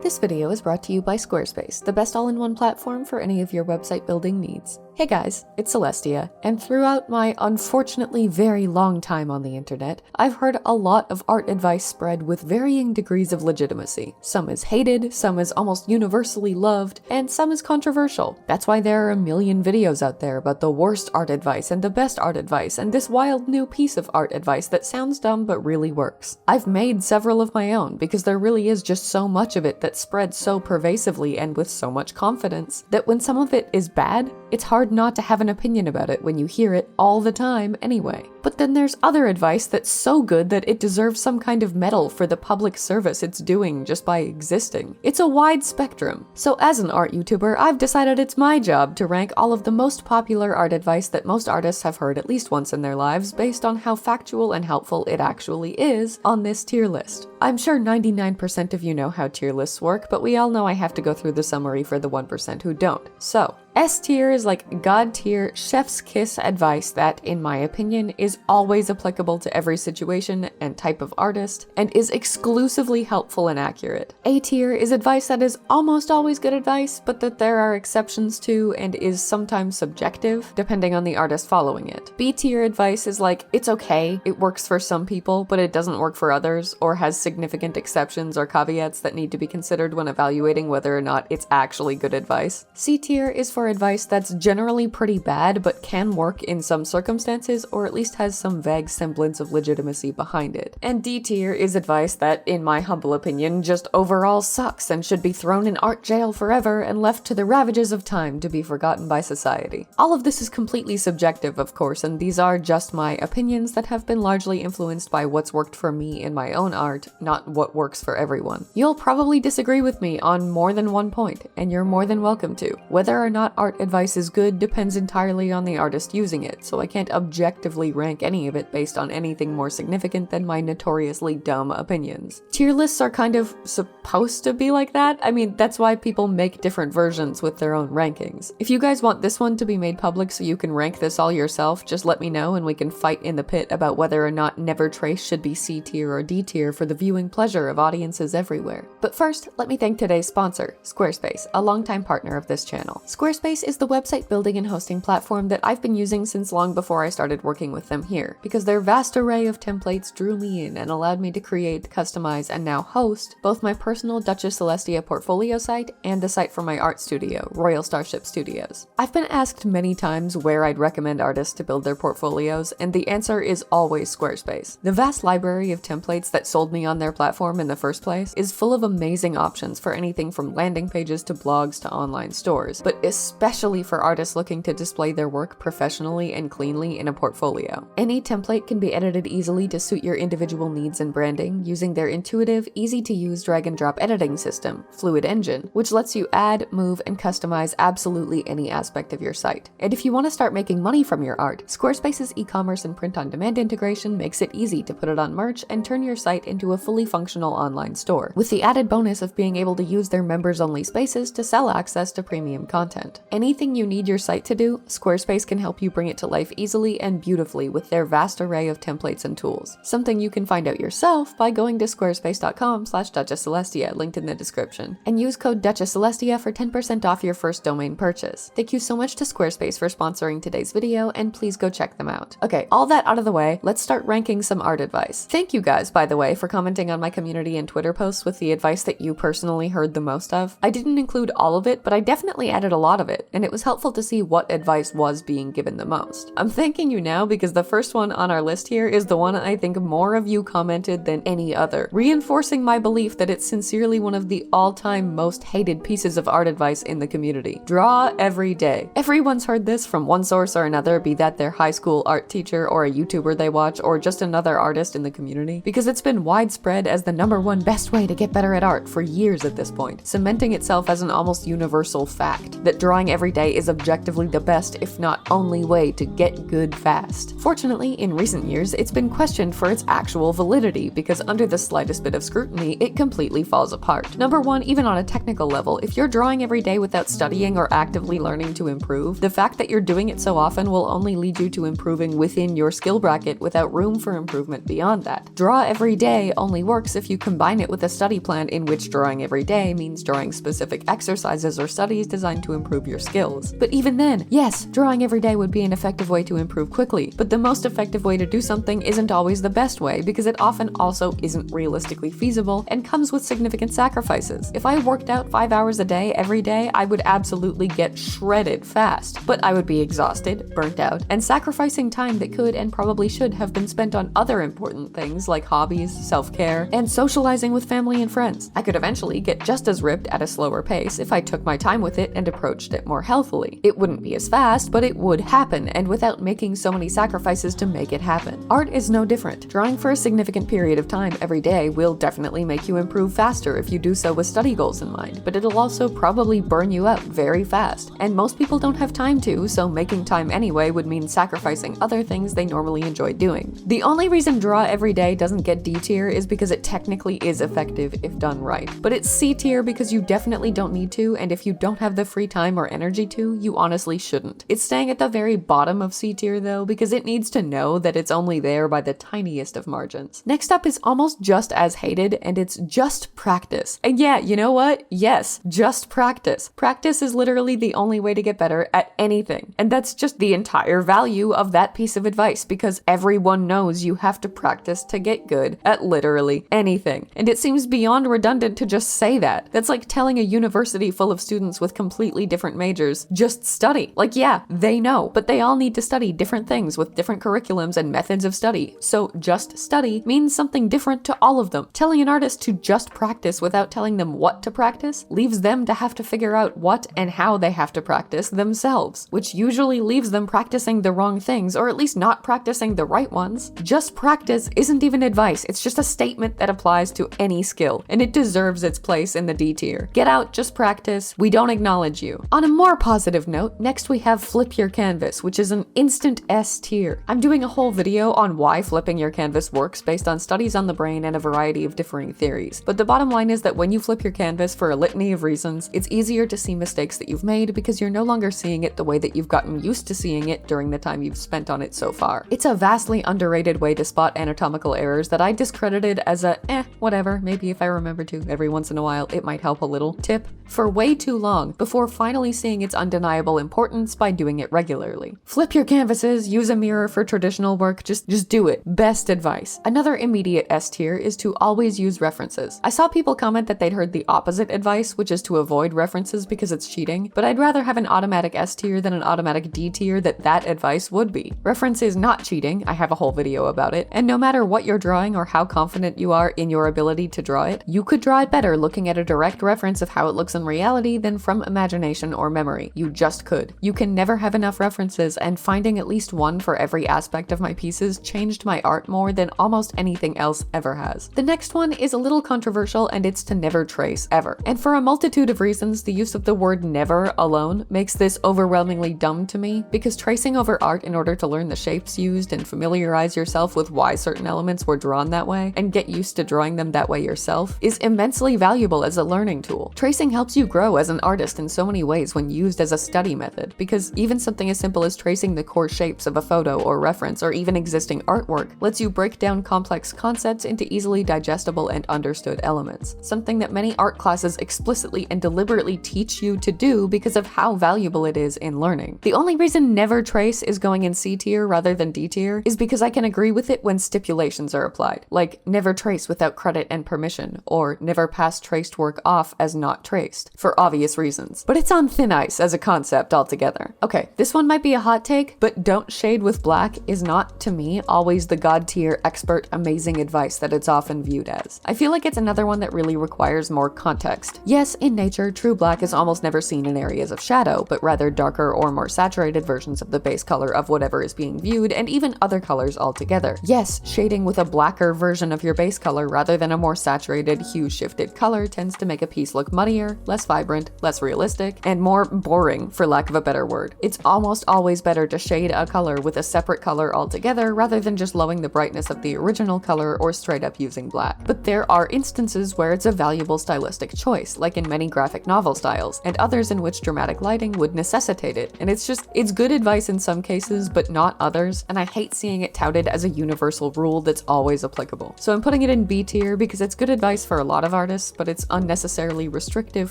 This video is brought to you by Squarespace, the best all-in-one platform for any of your website building needs. Hey guys, it's Celestia, and throughout my unfortunately very long time on the internet, I've heard a lot of art advice spread with varying degrees of legitimacy. Some is hated, some is almost universally loved, and some is controversial. That's why there are a million videos out there about the worst art advice and the best art advice and this wild new piece of art advice that sounds dumb but really works. I've made several of my own because there really is just so much of it that spreads so pervasively and with so much confidence that when some of it is bad, it's hard not to have an opinion about it when you hear it all the time anyway. But then there's other advice that's so good that it deserves some kind of medal for the public service it's doing just by existing. It's a wide spectrum. So as an art YouTuber, I've decided it's my job to rank all of the most popular art advice that most artists have heard at least once in their lives based on how factual and helpful it actually is on this tier list. I'm sure 99% of you know how tier lists work, but we all know I have to go through the summary for the 1% who don't. So, S tier is like God tier, chef's kiss advice that, in my opinion, is always applicable to every situation and type of artist, and is exclusively helpful and accurate. A tier is advice that is almost always good advice, but that there are exceptions to and is sometimes subjective, depending on the artist following it. B tier advice is like, it's okay, it works for some people, but it doesn't work for others, or has significant exceptions or caveats that need to be considered when evaluating whether or not it's actually good advice. C tier is for advice that's generally pretty bad but can work in some circumstances or at least has some vague semblance of legitimacy behind it. And D tier is advice that, in my humble opinion, just overall sucks and should be thrown in art jail forever and left to the ravages of time to be forgotten by society. All of this is completely subjective, of course, and these are just my opinions that have been largely influenced by what's worked for me in my own art, not what works for everyone. You'll probably disagree with me on more than one point, and you're more than welcome to. Whether or not art advice is good depends entirely on the artist using it, so I can't objectively rank any of it based on anything more significant than my notoriously dumb opinions. Tier lists are kind of supposed to be like that. I mean, that's why people make different versions with their own rankings. If you guys want this one to be made public so you can rank this all yourself, just let me know and we can fight in the pit about whether or not Never Trace should be C tier or D tier for the viewing pleasure of audiences everywhere. But first, let me thank today's sponsor, Squarespace, a longtime partner of this channel. Squarespace is the website building and hosting platform that I've been using since long before I started working with them here, because their vast array of templates drew me in and allowed me to create, customize, and now host both my personal Duchess Celestia portfolio site and the site for my art studio, Royal Starship Studios. I've been asked many times where I'd recommend artists to build their portfolios, and the answer is always Squarespace. The vast library of templates that sold me on their platform in the first place is full of amazing options for anything from landing pages to blogs to online stores, but especially for artists looking to display their work professionally and cleanly in a portfolio. Any template can be edited easily to suit your individual needs and branding using their intuitive, easy-to-use drag-and-drop editing system, Fluid Engine, which lets you add, move, and customize absolutely any aspect of your site. And if you want to start making money from your art, Squarespace's e-commerce and print-on-demand integration makes it easy to put it on merch and turn your site into a fully functional online store, with the added bonus of being able to use their members-only spaces to sell access to premium content. Anything you need your site to do, Squarespace can help you bring it to life easily and beautifully with their vast array of templates and tools. Something you can find out yourself by going to squarespace.com/DuchessCelestia, linked in the description, and use code DuchessCelestia for 10% off your first domain purchase. Thank you so much to Squarespace for sponsoring today's video, and please go check them out. Okay, all that out of the way, let's start ranking some art advice. Thank you guys, by the way, for commenting on my community and Twitter posts with the advice that you personally heard the most of. I didn't include all of it, but I definitely added a lot of it, and it was helpful to see what advice was being given the most. I'm thanking you now because the first one on our list here is the one I think more of you commented than any other, reinforcing my belief that it's sincerely one of the all-time most hated pieces of art advice in the community. Draw every day. Everyone's heard this from one source or another, be that their high school art teacher or a YouTuber they watch or just another artist in the community, because it's been widespread as the #1 best way to get better at art for years at this point, cementing itself as an almost universal fact that drawing drawing every day is objectively the best, if not only way to get good fast. Fortunately, in recent years, it's been questioned for its actual validity because under the slightest bit of scrutiny, it completely falls apart. Number one, even on a technical level, if you're drawing every day without studying or actively learning to improve, the fact that you're doing it so often will only lead you to improving within your skill bracket without room for improvement beyond that. Draw every day only works if you combine it with a study plan in which drawing every day means drawing specific exercises or studies designed to improve your skills. But even then, yes, drawing every day would be an effective way to improve quickly, but the most effective way to do something isn't always the best way because it often also isn't realistically feasible and comes with significant sacrifices. If I worked out 5 hours a day every day, I would absolutely get shredded fast, but I would be exhausted, burnt out, and sacrificing time that could and probably should have been spent on other important things like hobbies, self-care, and socializing with family and friends. I could eventually get just as ripped at a slower pace if I took my time with it and approached it more healthily. It wouldn't be as fast, but it would happen, and without making so many sacrifices to make it happen. Art is no different. Drawing for a significant period of time every day will definitely make you improve faster if you do so with study goals in mind, but it'll also probably burn you out very fast, and most people don't have time to, so making time anyway would mean sacrificing other things they normally enjoy doing. The only reason Draw Every Day doesn't get D tier is because it technically is effective if done right, but it's C tier because you definitely don't need to, and if you don't have the free time or energy to, you honestly shouldn't. It's staying at the very bottom of C tier though, because it needs to know that it's only there by the tiniest of margins. Next up is almost just as hated, and it's just practice. And yeah, you know what? Yes, just practice. Practice is literally the only way to get better at anything. And that's just the entire value of that piece of advice, because everyone knows you have to practice to get good at literally anything. And it seems beyond redundant to just say that. That's like telling a university full of students with completely different majors, just study. Like, yeah, they know, but they all need to study different things with different curriculums and methods of study. So just study means something different to all of them. Telling an artist to just practice without telling them what to practice leaves them to have to figure out what and how they have to practice themselves, which usually leaves them practicing the wrong things, or at least not practicing the right ones. Just practice isn't even advice, it's just a statement that applies to any skill, and it deserves its place in the D tier. Get out, just practice. We don't acknowledge you. On a more positive note, next we have Flip Your Canvas, which is an instant S tier. I'm doing a whole video on why flipping your canvas works based on studies on the brain and a variety of differing theories. But the bottom line is that when you flip your canvas for a litany of reasons, it's easier to see mistakes that you've made because you're no longer seeing it the way that you've gotten used to seeing it during the time you've spent on it so far. It's a vastly underrated way to spot anatomical errors that I discredited as a whatever, maybe if I remember to every once in a while, it might help a little tip for way too long before finally seeing its undeniable importance by doing it regularly. Flip your canvases, use a mirror for traditional work, just do it. Best advice. Another immediate S tier is to always use references. I saw people comment that they'd heard the opposite advice, which is to avoid references because it's cheating, but I'd rather have an automatic S tier than an automatic D tier that advice would be. Reference is not cheating, I have a whole video about it, and no matter what you're drawing or how confident you are in your ability to draw it, you could draw it better looking at a direct reference of how it looks in reality than from imagination or memory. You just could. You can never have enough references, and finding at least one for every aspect of my pieces changed my art more than almost anything else ever has. The next one is a little controversial, and it's to never trace ever. And for a multitude of reasons, the use of the word never alone makes this overwhelmingly dumb to me, because tracing over art in order to learn the shapes used and familiarize yourself with why certain elements were drawn that way and get used to drawing them that way yourself is immensely valuable as a learning tool. Tracing helps you grow as an artist in so many ways when used as a study method, because even something as simple as tracing the core shapes of a photo or reference or even existing artwork lets you break down complex concepts into easily digestible and understood elements, something that many art classes explicitly and deliberately teach you to do because of how valuable it is in learning. The only reason never trace is going in C tier rather than D tier is because I can agree with it when stipulations are applied, like never trace without credit and permission, or never pass traced work off as not traced, for obvious reasons. But it's on thin ice as a concept altogether. Okay, this one might be a hot take, but don't shade with black is not, to me, always the god tier, expert, amazing advice that it's often viewed as. I feel like it's another one that really requires more context. Yes, in nature, true black is almost never seen in areas of shadow, but rather darker or more saturated versions of the base color of whatever is being viewed, and even other colors altogether. Yes, shading with a blacker version of your base color rather than a more saturated, hue-shifted color tends to make a piece look muddier, less vibrant, less realistic, and more boring, for lack of a better word. It's almost always better to shade a color with a separate color altogether rather than just lowering the brightness of the original color or straight up using black. But there are instances where it's a valuable stylistic choice, like in many graphic novel styles, and others in which dramatic lighting would necessitate it. And it's good advice in some cases, but not others, and I hate seeing it touted as a universal rule that's always applicable. So I'm putting it in B tier because it's good advice for a lot of artists, but it's unnecessarily restrictive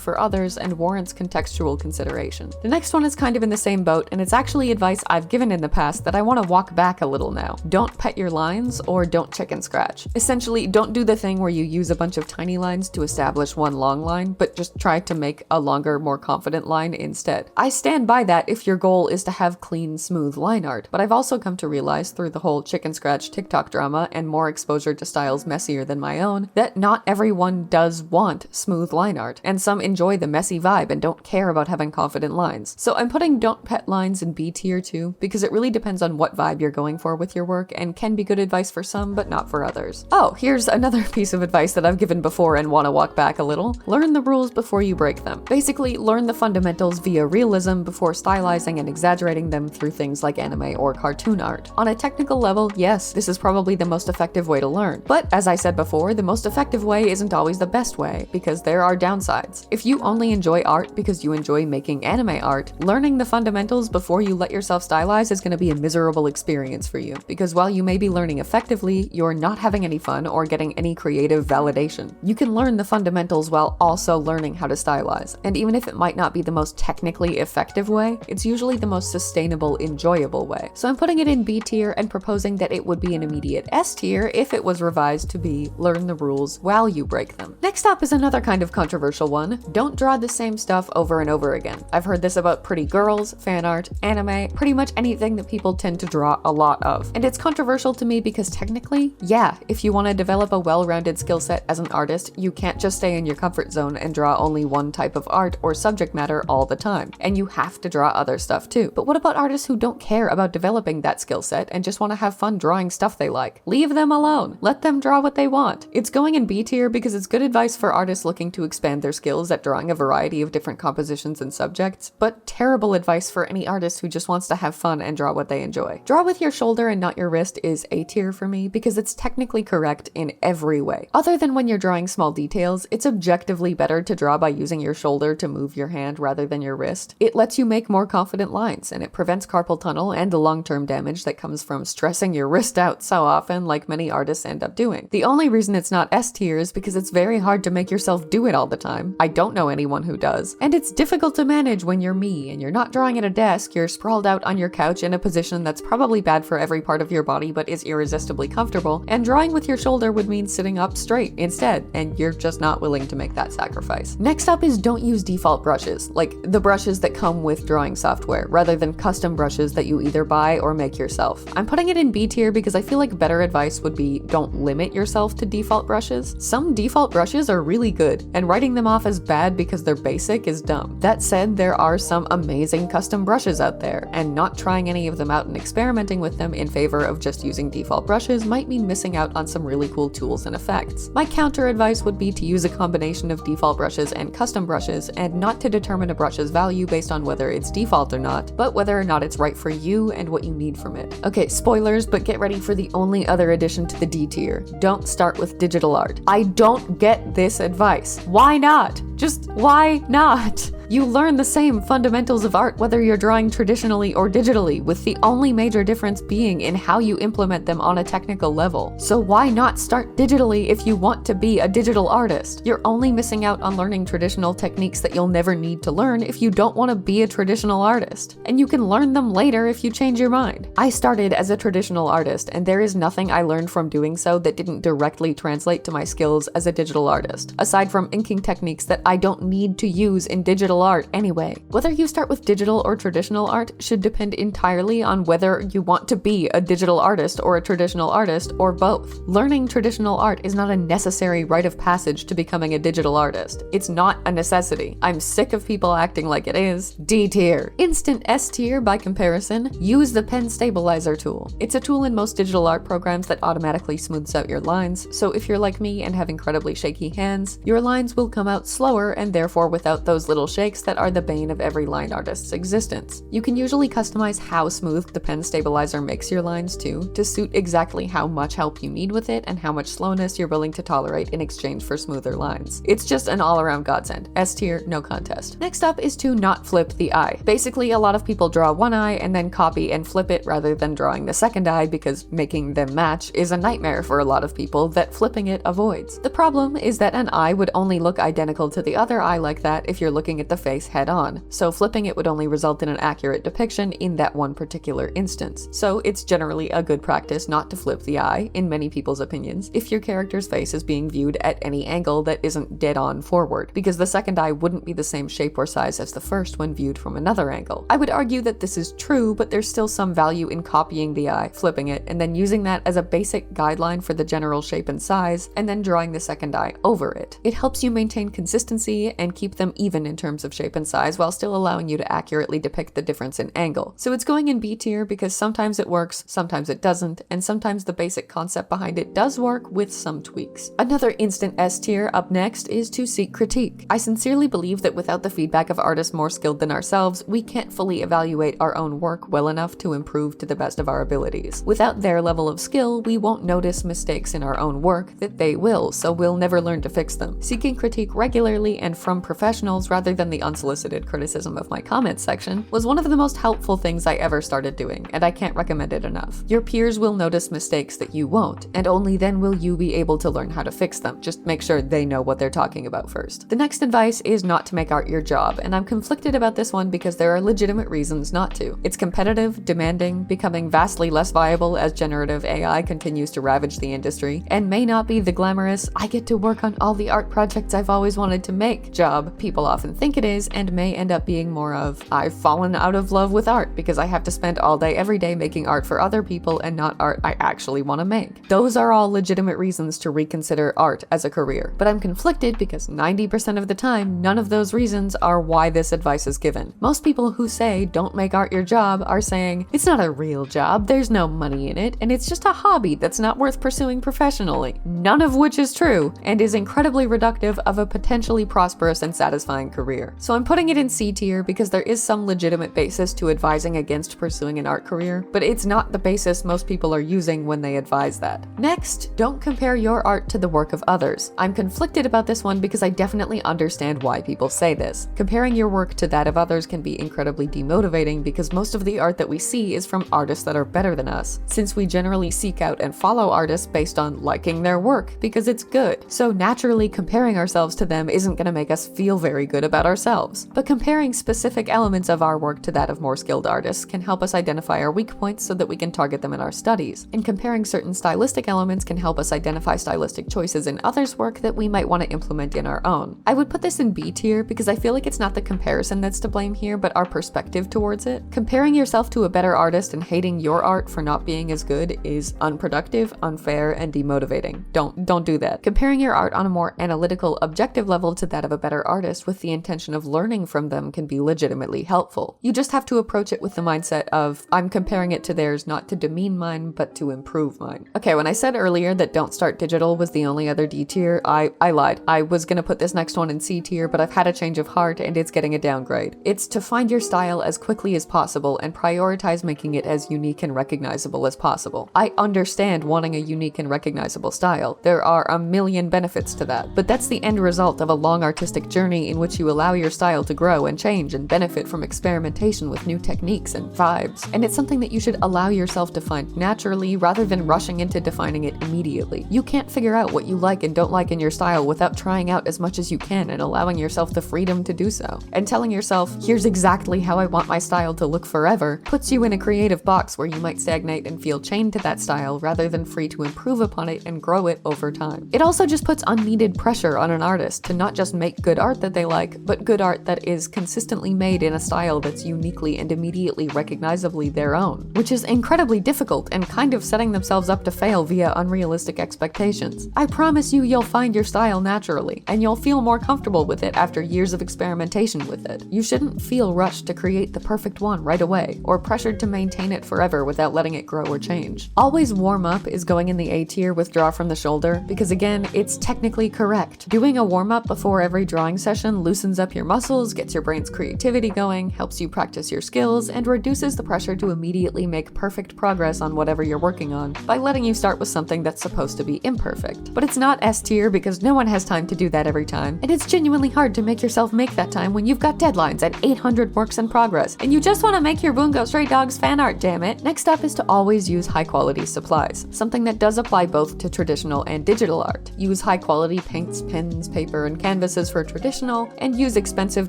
for others and warrants contextual consideration. The next one is kind of in the same boat, and it's actually advice I've given in the past that I want to walk back a little now. Don't pet your lines, or don't chicken scratch. Essentially, don't do the thing where you use a bunch of tiny lines to establish one long line, but just try to make a longer, more confident line instead. I stand by that if your goal is to have clean, smooth line art, but I've also come to realize through the whole chicken scratch TikTok drama and more exposure to styles messier than my own, that not everyone does want smooth line art, and some enjoy the messy vibe and don't care about having confident lines. So I'm putting don't pet lines in B tier too, because it really depends on what vibe you're going for with your work and can be good advice for some, but not for others. Oh, here's another piece of advice that I've given before and want to walk back a little. Learn the rules before you break them. Basically, learn the fundamentals via realism before stylizing and exaggerating them through things like anime or cartoon art. On a technical level, yes, this is probably the most effective way to learn. But as I said before, the most effective way isn't always the best way, because there are downsides. If you only enjoy art because you enjoy making anime art, learning the fundamentals before you let yourself stylize is going to be a miserable experience for you, because while you may be learning effectively, you're not having any fun or getting any creative validation. You can learn the fundamentals while also learning how to stylize, and even if it might not be the most technically effective way, it's usually the most sustainable, enjoyable way. So I'm putting it in B tier and proposing that it would be an immediate S tier if it was revised to be learn the rules while you break them. Next up is another kind of controversial one. Don't draw the same stuff over and over again. I've heard this about pretty girls, fan art, anime, pretty much anything that people tend to draw a lot of. And it's controversial to me because technically, yeah, if you want to develop a well-rounded skill set as an artist, you can't just stay in your comfort zone and draw only one type of art or subject matter all the time. And you have to draw other stuff too. But what about artists who don't care about developing that skill set and just want to have fun drawing stuff they like? Leave them alone. Let them draw what they want. It's going in B tier because it's good advice for artists looking to expand their skills at drawing a variety of different compositions and subjects, but terrible advice for any artist who just wants to have fun and draw what they enjoy. Draw with your shoulder and not your wrist is A tier for me because it's technically correct in every way. Other than when you're drawing small details, it's objectively better to draw by using your shoulder to move your hand rather than your wrist. It lets you make more confident lines, and it prevents carpal tunnel and the long-term damage that comes from stressing your wrist out so often, like many artists end up doing. The only reason it's not S tier is because it's very hard to make yourself do it all the time. I don't know anyone who does. And it's difficult to manage when you're me and you're not drawing at a desk, you're sprawled out on your couch in a position that's probably bad for every part of your body but is irresistibly comfortable, and drawing with your shoulder would mean sitting up straight instead, and you're just not willing to make that sacrifice. Next up is don't use default brushes, like the brushes that come with drawing software, rather than custom brushes that you either buy or make yourself. I'm putting it in B tier because I feel like better advice would be don't limit yourself to default brushes. Some default brushes are really good, and writing them off as bad because they're basic is dumb. That said, there are some amazing custom brushes out there, and not trying any of them out and experimenting with them in favor of just using default brushes might mean missing out on some really cool tools and effects. My counter advice would be to use a combination of default brushes and custom brushes, and not to determine a brush's value based on whether it's default or not, but whether or not it's right for you and what you need from it. Okay, spoilers, but get ready for the only other addition to the D tier. Don't start with digital art. I don't get this advice. Why not? Just why not? You learn the same fundamentals of art whether you're drawing traditionally or digitally, with the only major difference being in how you implement them on a technical level. So why not start digitally if you want to be a digital artist? You're only missing out on learning traditional techniques that you'll never need to learn if you don't want to be a traditional artist. And you can learn them later if you change your mind. I started as a traditional artist, and there is nothing I learned from doing so that didn't directly translate to my skills as a digital artist, aside from inking techniques that I don't need to use in digital art anyway. Whether you start with digital or traditional art should depend entirely on whether you want to be a digital artist or a traditional artist, or both. Learning traditional art is not a necessary rite of passage to becoming a digital artist. It's not a necessity. I'm sick of people acting like it is. D tier. Instant S tier by comparison, use the pen stabilizer tool. It's a tool in most digital art programs that automatically smooths out your lines, so if you're like me and have incredibly shaky hands, your lines will come out slower and therefore without those little shakes mistakes that are the bane of every line artist's existence. You can usually customize how smooth the pen stabilizer makes your lines too, to suit exactly how much help you need with it and how much slowness you're willing to tolerate in exchange for smoother lines. It's just an all-around godsend. S tier, no contest. Next up is to not flip the eye. Basically, a lot of people draw one eye and then copy and flip it rather than drawing the second eye because making them match is a nightmare for a lot of people that flipping it avoids. The problem is that an eye would only look identical to the other eye like that if you're looking at the face head on, so flipping it would only result in an accurate depiction in that one particular instance. So it's generally a good practice not to flip the eye, in many people's opinions, if your character's face is being viewed at any angle that isn't dead on forward, because the second eye wouldn't be the same shape or size as the first when viewed from another angle. I would argue that this is true, but there's still some value in copying the eye, flipping it, and then using that as a basic guideline for the general shape and size, and then drawing the second eye over it. It helps you maintain consistency and keep them even in terms of shape and size while still allowing you to accurately depict the difference in angle. So it's going in B tier because sometimes it works, sometimes it doesn't, and sometimes the basic concept behind it does work with some tweaks. Another instant S tier up next is to seek critique. I sincerely believe that without the feedback of artists more skilled than ourselves, we can't fully evaluate our own work well enough to improve to the best of our abilities. Without their level of skill, we won't notice mistakes in our own work that they will, so we'll never learn to fix them. Seeking critique regularly and from professionals rather than the unsolicited criticism of my comments section was one of the most helpful things I ever started doing, and I can't recommend it enough. Your peers will notice mistakes that you won't, and only then will you be able to learn how to fix them. Just make sure they know what they're talking about first. The next advice is not to make art your job, and I'm conflicted about this one because there are legitimate reasons not to. It's competitive, demanding, becoming vastly less viable as generative AI continues to ravage the industry, and may not be the glamorous, I get to work on all the art projects I've always wanted to make job people often think it is, and may end up being more of, I've fallen out of love with art because I have to spend all day every day making art for other people and not art I actually want to make. Those are all legitimate reasons to reconsider art as a career, but I'm conflicted because 90% of the time, none of those reasons are why this advice is given. Most people who say don't make art your job are saying it's not a real job, there's no money in it, and it's just a hobby that's not worth pursuing professionally. None of which is true, and is incredibly reductive of a potentially prosperous and satisfying career. So I'm putting it in C tier because there is some legitimate basis to advising against pursuing an art career, but it's not the basis most people are using when they advise that. Next, don't compare your art to the work of others. I'm conflicted about this one because I definitely understand why people say this. Comparing your work to that of others can be incredibly demotivating because most of the art that we see is from artists that are better than us, since we generally seek out and follow artists based on liking their work because it's good. So naturally, comparing ourselves to them isn't going to make us feel very good about ourselves. But comparing specific elements of our work to that of more skilled artists can help us identify our weak points so that we can target them in our studies. And comparing certain stylistic elements can help us identify stylistic choices in others' work that we might want to implement in our own. I would put this in B tier because I feel like it's not the comparison that's to blame here, but our perspective towards it. Comparing yourself to a better artist and hating your art for not being as good is unproductive, unfair, and demotivating. Don't do that. Comparing your art on a more analytical, objective level to that of a better artist with the intention of learning from them can be legitimately helpful. You just have to approach it with the mindset of, I'm comparing it to theirs not to demean mine, but to improve mine. Okay, when I said earlier that Don't Start Digital was the only other D tier, I lied. I was gonna put this next one in C tier, but I've had a change of heart and it's getting a downgrade. It's to find your style as quickly as possible and prioritize making it as unique and recognizable as possible. I understand wanting a unique and recognizable style. There are a million benefits to that, but that's the end result of a long artistic journey in which you allow your style to grow and change and benefit from experimentation with new techniques and vibes. And it's something that you should allow yourself to find naturally rather than rushing into defining it immediately. You can't figure out what you like and don't like in your style without trying out as much as you can and allowing yourself the freedom to do so. And telling yourself, here's exactly how I want my style to look forever, puts you in a creative box where you might stagnate and feel chained to that style rather than free to improve upon it and grow it over time. It also just puts unneeded pressure on an artist to not just make good art that they like, but good art that is consistently made in a style that's uniquely and immediately recognizably their own, which is incredibly difficult and kind of setting themselves up to fail via unrealistic expectations. I promise you'll find your style naturally, and you'll feel more comfortable with it after years of experimentation with it. You shouldn't feel rushed to create the perfect one right away, or pressured to maintain it forever without letting it grow or change. Always warm up is going in the A tier with draw from the shoulder, because again, it's technically correct. Doing a warm up before every drawing session loosens up your your muscles, gets your brain's creativity going, helps you practice your skills, and reduces the pressure to immediately make perfect progress on whatever you're working on by letting you start with something that's supposed to be imperfect. But it's not S tier because no one has time to do that every time, and it's genuinely hard to make yourself make that time when you've got deadlines and 800 works in progress, and you just want to make your Bungo Stray Dogs fan art, damn it. Next up is to always use high quality supplies, something that does apply both to traditional and digital art. Use high quality paints, pens, paper, and canvases for traditional, and use expensive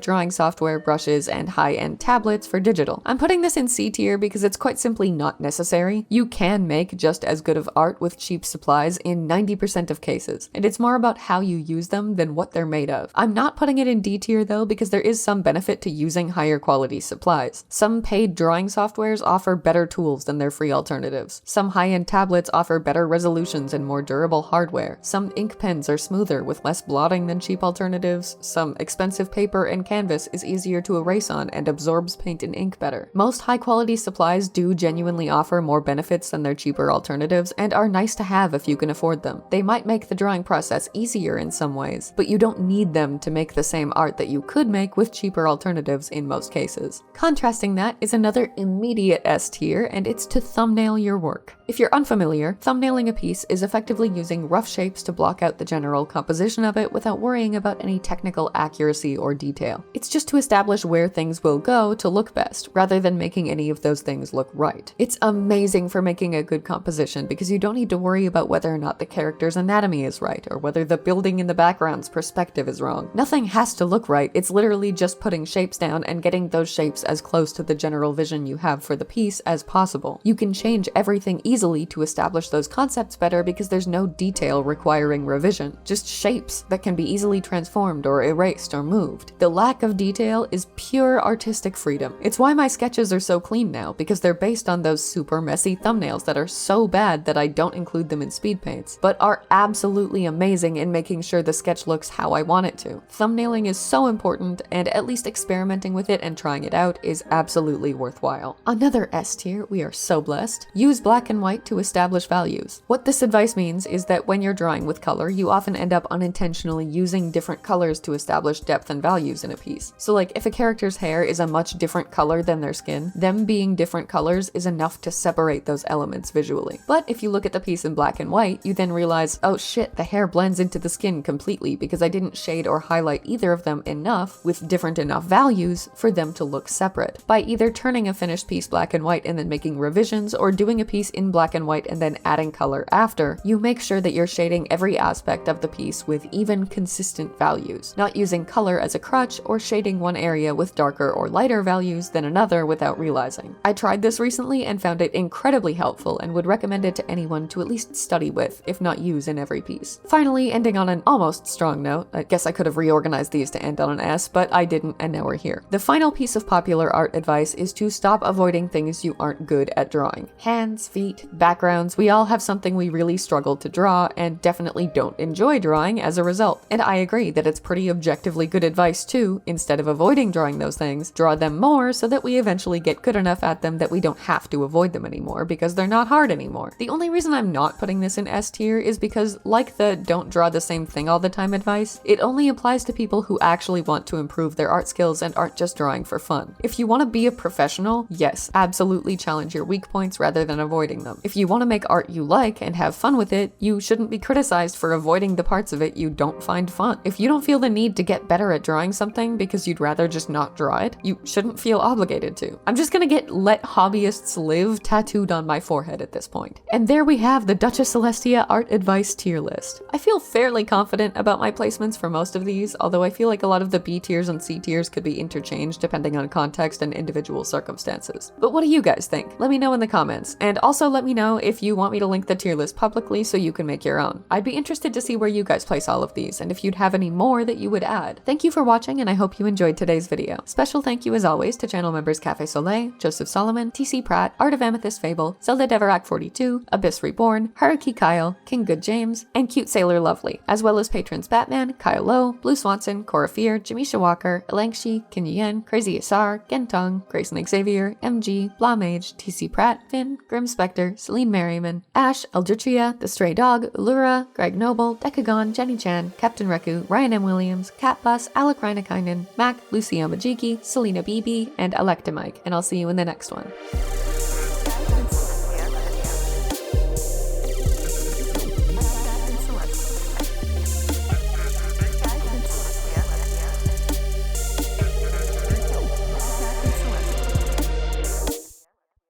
drawing software, brushes, and high-end tablets for digital. I'm putting this in C tier because it's quite simply not necessary. You can make just as good of art with cheap supplies in 90% of cases, and it's more about how you use them than what they're made of. I'm not putting it in D tier though because there is some benefit to using higher quality supplies. Some paid drawing softwares offer better tools than their free alternatives. Some high-end tablets offer better resolutions and more durable hardware. Some ink pens are smoother with less blotting than cheap alternatives. Some expensive paper and canvas is easier to erase on and absorbs paint and ink better. Most high-quality supplies do genuinely offer more benefits than their cheaper alternatives and are nice to have if you can afford them. They might make the drawing process easier in some ways, but you don't need them to make the same art that you could make with cheaper alternatives in most cases. Contrasting that is another immediate S tier, and it's to thumbnail your work. If you're unfamiliar, thumbnailing a piece is effectively using rough shapes to block out the general composition of it without worrying about any technical accuracy or detail. It's just to establish where things will go to look best, rather than making any of those things look right. It's amazing for making a good composition because you don't need to worry about whether or not the character's anatomy is right, or whether the building in the background's perspective is wrong. Nothing has to look right, it's literally just putting shapes down and getting those shapes as close to the general vision you have for the piece as possible. You can change everything easily to establish those concepts better because there's no detail requiring revision, just shapes that can be easily transformed or erased or moved. The lack of detail is pure artistic freedom. It's why my sketches are so clean now, because they're based on those super messy thumbnails that are so bad that I don't include them in speed paints, but are absolutely amazing in making sure the sketch looks how I want it to. Thumbnailing is so important, and at least experimenting with it and trying it out is absolutely worthwhile. Another S tier, we are so blessed. Use black and white to establish values. What this advice means is that when you're drawing with color, you often end up unintentionally using different colors to establish depth and values in a piece. So like if a character's hair is a much different color than their skin, them being different colors is enough to separate those elements visually. But if you look at the piece in black and white, you then realize, oh shit, the hair blends into the skin completely because I didn't shade or highlight either of them enough with different enough values for them to look separate. By either turning a finished piece black and white and then making revisions, or doing a piece in black and white and then adding color after, you make sure that you're shading every aspect of the piece with even, consistent values, not using color as a crutch or shading one area with darker or lighter values than another without realizing. I tried this recently and found it incredibly helpful and would recommend it to anyone to at least study with, if not use in every piece. Finally, ending on an almost strong note, I guess I could have reorganized these to end on an S, but I didn't, and now we're here. The final piece of popular art advice is to stop avoiding things you aren't good at drawing. Hands, feet, backgrounds, we all have something we really struggle to draw and definitely don't enjoy drawing as a result. And I agree that it's pretty objectively good advice too. Instead of avoiding drawing those things, draw them more so that we eventually get good enough at them that we don't have to avoid them anymore because they're not hard anymore. The only reason I'm not putting this in S tier is because, like the don't draw the same thing all the time advice, it only applies to people who actually want to improve their art skills and aren't just drawing for fun. If you want to be a professional, yes, absolutely challenge your weak points rather than avoiding them. If you want to make art you like and have fun with it, you shouldn't be criticized for avoiding the parts of it you don't find fun. If you don't feel the need to get better at drawing something because you'd rather just not draw it, you shouldn't feel obligated to. I'm just gonna get "Let Hobbyists Live" tattooed on my forehead at this point. And there we have the Duchess Celestia art advice tier list. I feel fairly confident about my placements for most of these, although I feel like a lot of the B tiers and C tiers could be interchanged depending on context and individual circumstances. But what do you guys think? Let me know in the comments, and also let me know if you want me to link the tier list publicly so you can make your own. I'd be interested to see where you guys place all of these, and if you'd have any more that you would add. Thank you for watching, and I hope you enjoyed today's video. Special thank you as always to channel members Cafe Soleil, Joseph Solomon, TC Pratt, Art of Amethyst Fable, Zelda Deverak 42, Abyss Reborn, Haruki Kyle, King Good James, and Cute Sailor Lovely, as well as patrons Batman, Kyle Lowe, Blue Swanson, Cora Fear, Jamisha Walker, Elangshi, Kinyen, Crazy Asar, Gentong, Grayson Xavier, MG, Blamage, TC Pratt, Finn, Grim Spectre, Celine Merriman, Ash, Eldritria, The Stray Dog, Lura, Greg Noble, Decagon, Jenny Chan, Captain Reku, Ryan M. Williams, Catbus, Alec Reinekainen, Mac, Lucy Amajiki, Selena BB, and Electamike, and I'll see you in the next one.